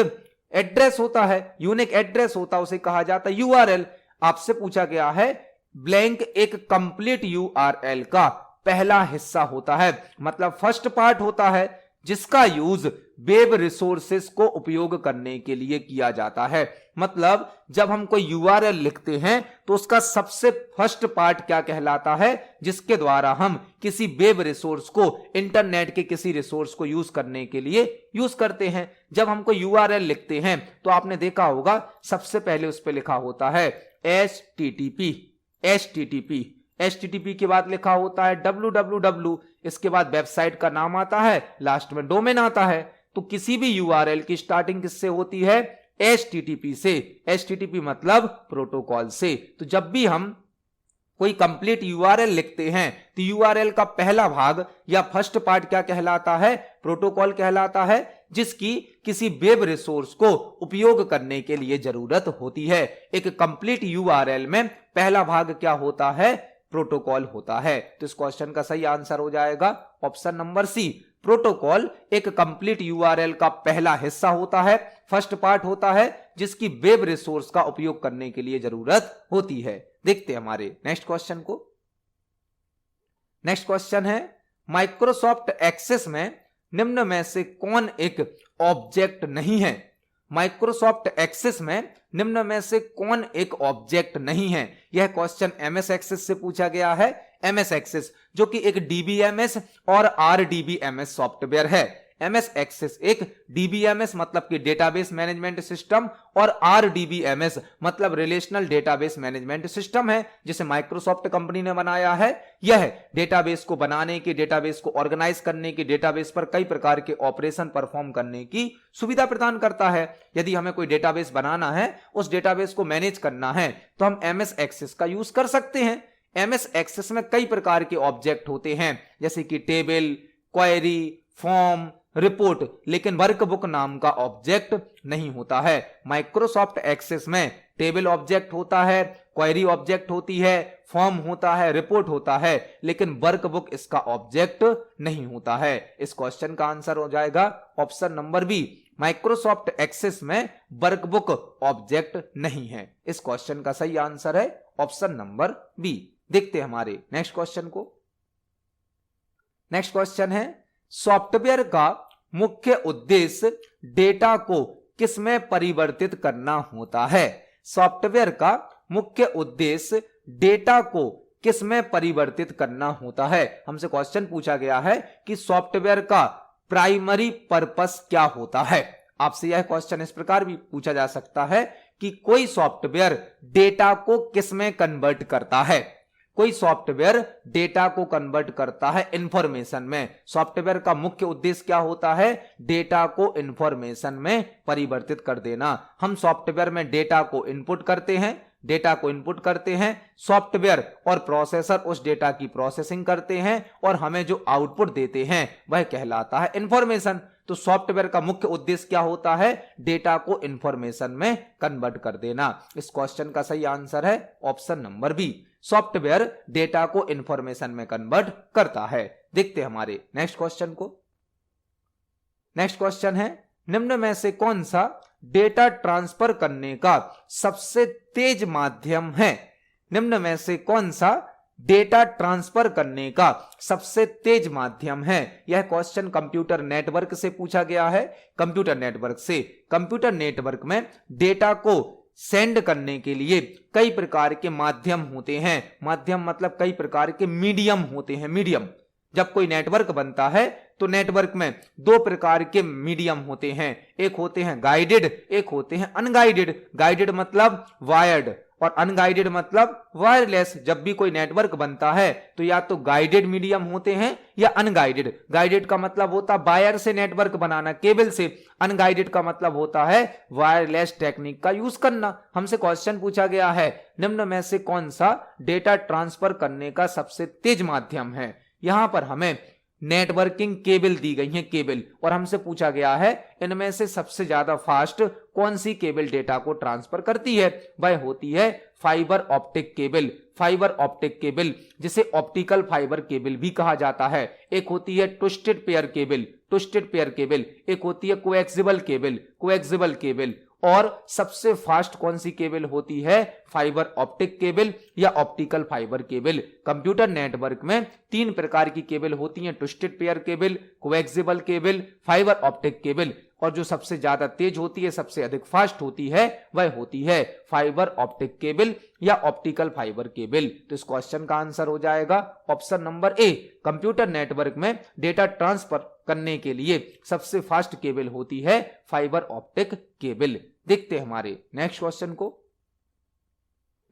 एड्रेस होता है, यूनिक एड्रेस होता है, उसे कहा जाता है URL। आपसे पूछा गया है ब्लैंक एक कंप्लीट URL का पहला हिस्सा होता है, मतलब फर्स्ट पार्ट होता है, जिसका यूज वेब रिसोर्सेस को उपयोग करने के लिए किया जाता है। मतलब जब हम कोई URL लिखते हैं तो उसका सबसे फर्स्ट पार्ट क्या कहलाता है? जिसके द्वारा हम किसी वेब रिसोर्स को, इंटरनेट के किसी रिसोर्स को यूज करने के लिए यूज करते हैं। जब हम कोई URL लिखते हैं तो आपने देखा होगा सबसे पहले उस पर लिखा होता है HTTP के बाद लिखा होता है www, इसके बाद वेबसाइट का नाम आता है, लास्ट में डोमेन आता है। तो किसी भी URL की स्टार्टिंग किससे होती है? HTTP से। HTTP मतलब प्रोटोकॉल से। तो जब भी हम कोई कंप्लीट URL लिखते हैं तो URL का पहला भाग या फर्स्ट पार्ट क्या कहलाता है? प्रोटोकॉल कहलाता है, जिसकी किसी वेब रिसोर्स को उपयोग करने के लिए जरूरत होती है। एक कंप्लीट URL में पहला भाग क्या होता है? प्रोटोकॉल होता है। तो इस क्वेश्चन का सही आंसर हो जाएगा ऑप्शन नंबर सी। प्रोटोकॉल एक कंप्लीट URL का पहला हिस्सा होता है, फर्स्ट पार्ट होता है, जिसकी वेब रिसोर्स का उपयोग करने के लिए जरूरत होती है। देखते हैं हमारे नेक्स्ट क्वेश्चन को। नेक्स्ट क्वेश्चन है माइक्रोसॉफ्ट एक्सेस में निम्न में से कौन एक ऑब्जेक्ट नहीं है? माइक्रोसॉफ्ट एक्सेस में निम्न में से कौन एक ऑब्जेक्ट नहीं है? यह क्वेश्चन MS एक्सेस से पूछा गया है। MS एक्सेस जो कि एक DBMS और RDBMS सॉफ्टवेयर है। MS एक्सेस एक DBMS मतलब कि डेटाबेस मैनेजमेंट सिस्टम और RDBMS मतलब रिलेशनल डेटाबेस मैनेजमेंट सिस्टम है, जिसे माइक्रोसॉफ्ट कंपनी ने बनाया है। यह डेटाबेस को बनाने की, डेटाबेस को ऑर्गेनाइज करने की, डेटाबेस पर कई प्रकार के ऑपरेशन परफॉर्म करने की सुविधा प्रदान करता है। यदि हमें कोई डेटाबेस बनाना है, उस डेटाबेस को मैनेज करना है, तो हम MS एक्सेस का यूज कर सकते हैं। MS एक्सेस में कई प्रकार के ऑब्जेक्ट होते हैं, जैसे कि टेबल, क्वेरी, फॉर्म, रिपोर्ट, लेकिन वर्कबुक नाम का ऑब्जेक्ट नहीं होता है। माइक्रोसॉफ्ट एक्सेस में टेबल ऑब्जेक्ट होता है, क्वेरी ऑब्जेक्ट होती है, फॉर्म होता है, रिपोर्ट होता है, लेकिन वर्कबुक इसका ऑब्जेक्ट नहीं होता है। इस क्वेश्चन का आंसर हो जाएगा option number B. Microsoft Access में वर्कबुक ऑब्जेक्ट नहीं है। इस क्वेश्चन का सही आंसर है ऑप्शन नंबर बी। देखते हैं हमारे नेक्स्ट क्वेश्चन को। नेक्स्ट क्वेश्चन है, सॉफ्टवेयर का मुख्य उद्देश्य डेटा को किसमें परिवर्तित करना होता है? सॉफ्टवेयर का मुख्य उद्देश्य डेटा को किसमें परिवर्तित करना होता है? हमसे क्वेश्चन पूछा गया है कि सॉफ्टवेयर का प्राइमरी पर्पस क्या होता है। आपसे यह क्वेश्चन इस प्रकार भी पूछा जा सकता है कि कोई सॉफ्टवेयर डेटा को किसमें कन्वर्ट करता है? कोई सॉफ्टवेयर डेटा को कन्वर्ट करता है इंफॉर्मेशन में। सॉफ्टवेयर का मुख्य उद्देश्य क्या होता है? डेटा को इंफॉर्मेशन में परिवर्तित कर देना। हम सॉफ्टवेयर में डेटा को इनपुट करते हैं, सॉफ्टवेयर और प्रोसेसर उस डेटा की प्रोसेसिंग करते हैं और हमें जो आउटपुट देते हैं वह कहलाता है इंफॉर्मेशन। तो सॉफ्टवेयर का मुख्य उद्देश्य क्या होता है? डेटा को इंफॉर्मेशन में कन्वर्ट कर देना। इस क्वेश्चन का सही आंसर है option number B. Software data को इंफॉर्मेशन में कन्वर्ट करता है। देखते हैं हमारे नेक्स्ट क्वेश्चन को। नेक्स्ट क्वेश्चन है, निम्न में से कौन सा डेटा ट्रांसफर करने का सबसे तेज माध्यम है? निम्न में से कौन सा डेटा ट्रांसफर करने का सबसे तेज माध्यम है? यह क्वेश्चन कंप्यूटर नेटवर्क से पूछा गया है। कंप्यूटर नेटवर्क में डेटा को सेंड करने के लिए कई प्रकार के माध्यम होते हैं। माध्यम मतलब कई प्रकार के मीडियम होते हैं। मीडियम, जब कोई नेटवर्क बनता है तो नेटवर्क में दो प्रकार के मीडियम होते हैं। एक होते हैं गाइडेड, एक होते हैं अनगाइडेड। गाइडेड मतलब वायर्ड और अनगाइडेड मतलब वायरलेस। जब भी कोई नेटवर्क बनता है तो या तो गाइडेड मीडियम होते हैं या अनगाइडेड। गाइडेड का मतलब होता है वायर से नेटवर्क बनाना, केबल से। अनगाइडेड का मतलब होता है वायरलेस टेक्निक का यूज करना। हमसे क्वेश्चन पूछा गया है, निम्न में से कौन सा डेटा ट्रांसफर करने का सबसे तेज माध्यम है? यहां पर हमें नेटवर्किंग केबल दी गई है, केबल, और हमसे पूछा गया है इनमें से सबसे ज्यादा फास्ट कौन सी केबल डेटा को ट्रांसफर करती है? वह होती है fibre optic cable. Fibre optic cable जिसे ऑप्टिकल फाइबर केबल भी कहा जाता है। एक होती है ट्विस्टेड पेयर केबल, एक होती है कोएक्सियल केबल। और सबसे फास्ट कौन सी केबल होती है? फाइबर ऑप्टिक केबल या optical fibre cable. Computer network में तीन प्रकार की केबल होती हैं, twisted pair cable, coaxial cable, fibre optic cable. और जो सबसे ज्यादा तेज होती है, सबसे अधिक फास्ट होती है, वह होती है फाइबर ऑप्टिक केबल या ऑप्टिकल फाइबर केबल। तो इस क्वेश्चन का आंसर हो जाएगा option number A. Computer network में डेटा ट्रांसफर करने के लिए सबसे फास्ट केबल होती है फाइबर ऑप्टिक केबल। देखते हैं हमारे नेक्स्ट क्वेश्चन को।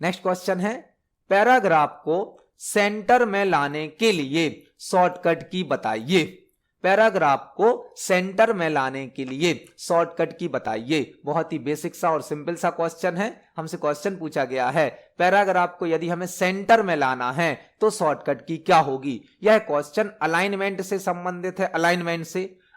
नेक्स्ट क्वेश्चन है, पैराग्राफ को सेंटर में लाने के लिए शॉर्टकट की बताइए। पैराग्राफ को सेंटर में लाने के लिए शॉर्टकट की बताइए। बहुत ही बेसिक सा और सिंपल सा क्वेश्चन है। हमसे क्वेश्चन पूछा गया है पैराग्राफ को यदि हमें सेंटर में लाना है तो शॉर्टकट की क्या होगी। यह क्वेश्चन अलाइनमेंट से संबंधित है।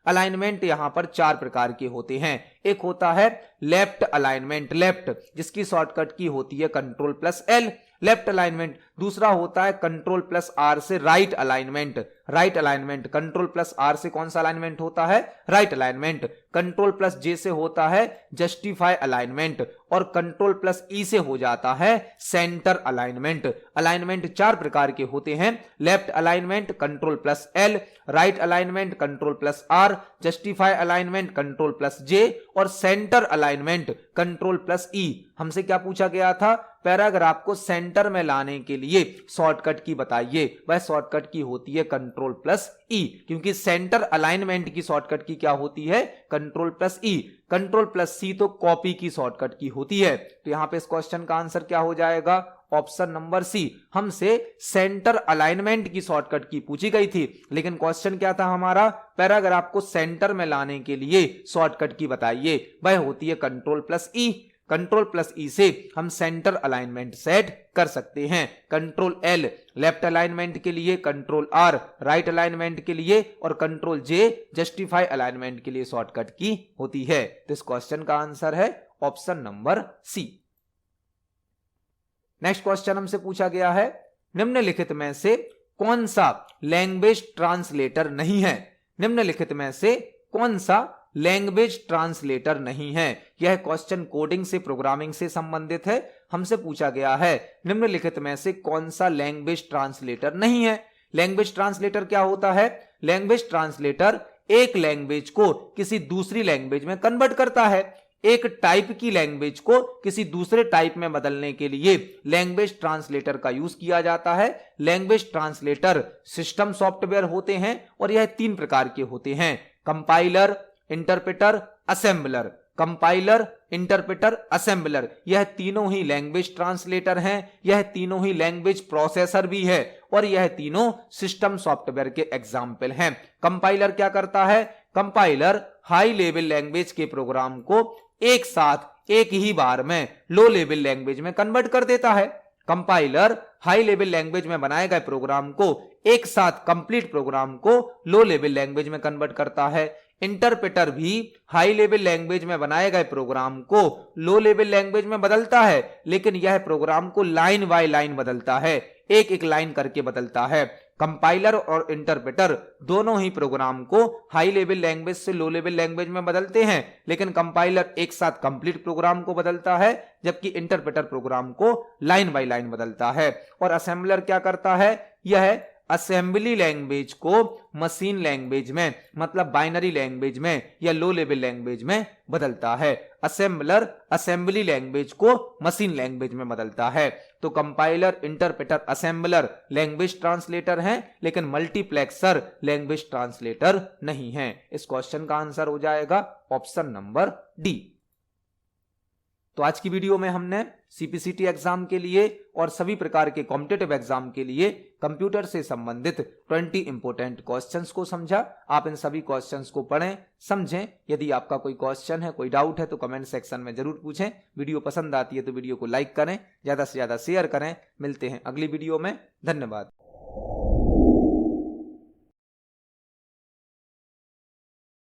अलाइनमेंट यहां पर चार प्रकार के होते हैं। एक होता है लेफ्ट अलाइनमेंट, लेफ्ट, जिसकी शॉर्टकट की होती है Ctrl+L, लेफ्ट अलाइनमेंट। दूसरा होता है Ctrl+R से राइट अलाइनमेंट, Ctrl+R से कौन सा अलाइनमेंट होता है? Right alignment. Ctrl+J से होता है जस्टिफाई अलाइनमेंट और Ctrl+E से हो जाता है सेंटर अलाइनमेंट। अलाइनमेंट चार प्रकार के होते हैं, left alignment Ctrl+L, right alignment Ctrl+R, justify alignment Ctrl+J और सेंटर अलाइनमेंट Ctrl+E। हमसे क्या पूछा गया था? पैराग्राफ को सेंटर में लाने के लिए शॉर्टकट की बताइए। वह शॉर्टकट की होती है Ctrl+E, क्योंकि सेंटर अलाइनमेंट की शॉर्टकट की क्या होती है? Ctrl+E। Ctrl+C तो कॉपी की शॉर्टकट की होती है। तो यहां पे इस क्वेश्चन का आंसर क्या हो जाएगा? Option number C. हमसे सेंटर अलाइनमेंट की शॉर्टकट की पूछी गई थी, लेकिन क्वेश्चन क्या था हमारा? पैराग्राफ को सेंटर में लाने के लिए शॉर्टकट की बताइए। वह होती है Ctrl+E। Ctrl+E से हम सेंटर अलाइनमेंट सेट कर सकते हैं। Ctrl+L लेफ्ट अलाइनमेंट के लिए, Ctrl+R राइट अलाइनमेंट के लिए और Ctrl+J जस्टिफाई अलाइनमेंट के लिए शॉर्टकट की होती है। तो इस क्वेश्चन का आंसर है option number C. Next question हमसे पूछा गया है, निम्नलिखित में से कौन सा लैंग्वेज ट्रांसलेटर नहीं है? निम्नलिखित में से कौन सा लैंग्वेज ट्रांसलेटर नहीं है। यह क्वेश्चन कोडिंग से, प्रोग्रामिंग से संबंधित है। हमसे पूछा गया है निम्नलिखित में से कौन सा लैंग्वेज ट्रांसलेटर नहीं है। लैंग्वेज ट्रांसलेटर क्या होता है? लैंग्वेज ट्रांसलेटर एक लैंग्वेज को किसी दूसरी लैंग्वेज में कन्वर्ट करता है। एक टाइप की लैंग्वेज को किसी दूसरे टाइप में बदलने के लिए लैंग्वेज ट्रांसलेटर का यूज किया जाता है। लैंग्वेज ट्रांसलेटर सिस्टम सॉफ्टवेयर होते हैं और यह 3 प्रकार के होते हैं: compiler, interpreter, assembler. Compiler, interpreter, assembler, यह तीनों ही लैंग्वेज ट्रांसलेटर हैं। यह तीनों ही लैंग्वेज प्रोसेसर भी है और यह तीनों सिस्टम सॉफ्टवेयर के एग्जाम्पल हैं। कंपाइलर क्या करता है? कंपाइलर हाई लेवल लैंग्वेज के प्रोग्राम को एक साथ एक ही बार में लो लेवल लैंग्वेज में कन्वर्ट कर देता है। कंपाइलर हाई लेवल लैंग्वेज में बनाए गए प्रोग्राम को एक साथ कंप्लीट प्रोग्राम को लो लेवल लैंग्वेज में कन्वर्ट करता है। इंटरप्रेटर भी हाई लेवल लैंग्वेज में बनाए गए प्रोग्राम को लो लेवल लैंग्वेज में बदलता है, लेकिन यह प्रोग्राम को लाइन बाय लाइन बदलता है, एक एक लाइन करके बदलता है। कंपाइलर और इंटरप्रेटर दोनों ही प्रोग्राम को हाई लेवल लैंग्वेज से लो लेवल लैंग्वेज में बदलते हैं, लेकिन कंपाइलर एक साथ कंप्लीट प्रोग्राम को बदलता है, जबकि इंटरप्रेटर प्रोग्राम को लाइन बाय लाइन बदलता है। और असेंबलर क्या करता है? यह असेंबली लैंग्वेज को मशीन लैंग्वेज में, मतलब बाइनरी लैंग्वेज में या लो लेवल लैंग्वेज में बदलता है। असेंबलर असेंबली लैंग्वेज को मशीन लैंग्वेज में बदलता है। तो compiler, interpreter, assembler language translator हैं, लेकिन मल्टीप्लेक्सर लैंग्वेज ट्रांसलेटर नहीं है। इस क्वेश्चन का आंसर हो जाएगा ऑप्शन नंबर डी। तो आज की वीडियो में हमने सीपीसीटी एग्जाम के लिए और सभी प्रकार के कॉम्पिटिटिव एग्जाम के लिए कंप्यूटर से संबंधित 20 इंपोर्टेंट क्वेश्चंस को समझा। आप इन सभी क्वेश्चंस को पढ़ें, समझें। यदि आपका कोई क्वेश्चन है, कोई डाउट है तो कमेंट सेक्शन में जरूर पूछें। वीडियो पसंद आती है तो वीडियो को लाइक करें, ज्यादा से ज्यादा शेयर करें। मिलते हैं अगली वीडियो में। धन्यवाद।